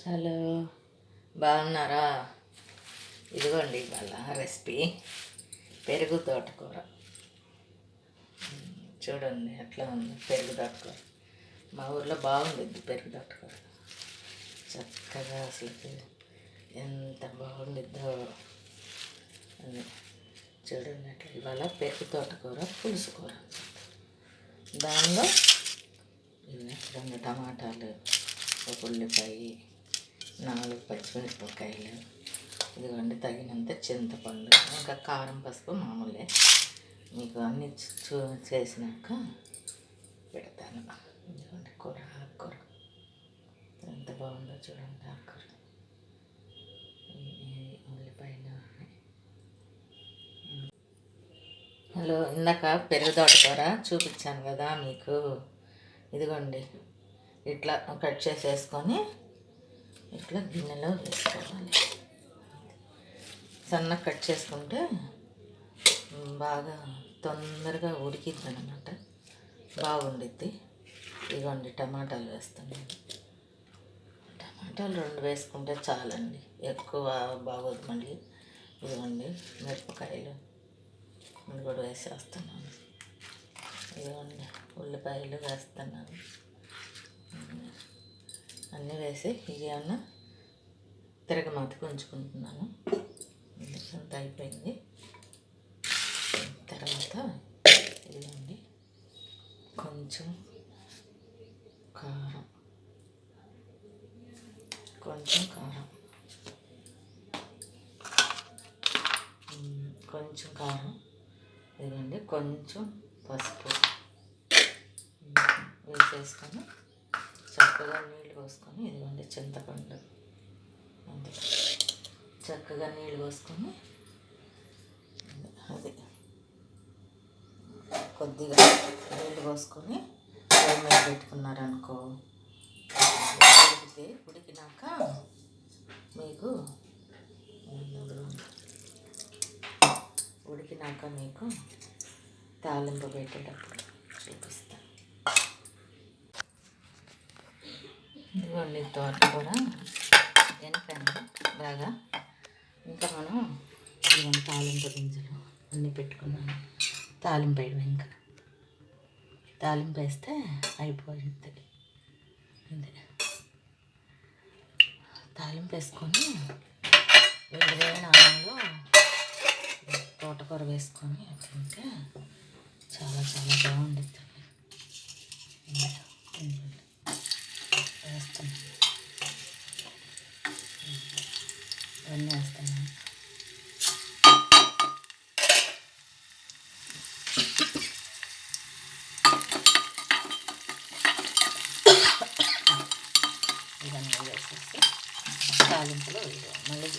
Hello, బాగున్నారా? ఇదిగోండి ఇవాళ రెసిపీ పెరుగు తోటకూర. చూడండి ఎట్లా ఉంది పెరుగు తోటకూర. మా ఊర్లో బాగుండిద్ది పెరుగు తోటకూర. చక్కగా అసలు ఎంత బాగుండిద్దో అది. చూడండి అట్లా ఇవాళ పెరుగు తోటకూర పులుసు కూర. దానిలో ఇవి 2 టమాటాలు, ఒక ఉల్లిపాయ, 4 పచ్చిమిరపకాయలు, ఇదిగోండి తగినంత చింతపండు, ఇంకా కారం పసుపు మామూలే. మీకు అన్ని చేసినాక పెడతాను. ఇదిగోండి కూర, ఆకుకూర ఎంత బాగుందో చూడండి. ఆకుకూర, ఉల్లిపాయలు. హలో, ఇందాక పెరుగు తోటకూర చూపించాను కదా మీకు. ఇదిగోండి ఇట్లా కట్ చేసేసుకొని ఇట్లా గిన్నెలో వేసుకోవాలి. సన్నగా కట్ చేసుకుంటే బాగా తొందరగా ఉడికిద్ది అన్నమాట, బాగుండిద్ది. ఇదిగోండి టమాటాలు వేస్తున్నాను. టమాటాలు 2 వేసుకుంటే చాలండి, ఎక్కువ బాగోదు మళ్ళీ. ఇదిగోండి మిరపకాయలు ఇది కూడా వేసేస్తున్నాను. ఇదిగోండి ఉల్లిపాయలు వేస్తున్నాను. అన్నీ వేసి ఇవన్నీ తిరగమాతకు ఉంచుకుంటున్నాను. అంత అయిపోయింది. తర్వాత ఇదిగోండి కొంచెం కారం, కొంచెం కారం, ఇదిగోండి కొంచెం పసుపు వేసేసుకొని చక్కగా నీళ్ళు పోసుకొని, ఇదిగోండి చింతపండు అది చక్కగా నీళ్ళు పోసుకొని, అది కొద్దిగా నీళ్ళు పోసుకొని పొయ్యి మీద పెట్టుకున్నారనుకో, ఉడికినాక మీకు తాలింపు పెట్టేటప్పుడు చూపిస్తాను. ఇదిగోండి తోటకూర ఎనకండి బాగా. ఇంకా మనం ఇవన్నీ తాలింపు గింజలు అన్నీ పెట్టుకున్నాను. తాలింపు వేయడం, ఇంకా తాలింపు వేస్తే అయిపోయింది. ఇది తాలింపు వేసుకొని వేడివేడి అన్నంలో తోటకూర వేసుకొని తింటే చాలా చాలా బాగుంటుంది. వేస్తున్నాను, ఇవన్నీ వేస్తున్నాను. ఇవన్నీ వేసేసి తాలింపులో మళ్ళీ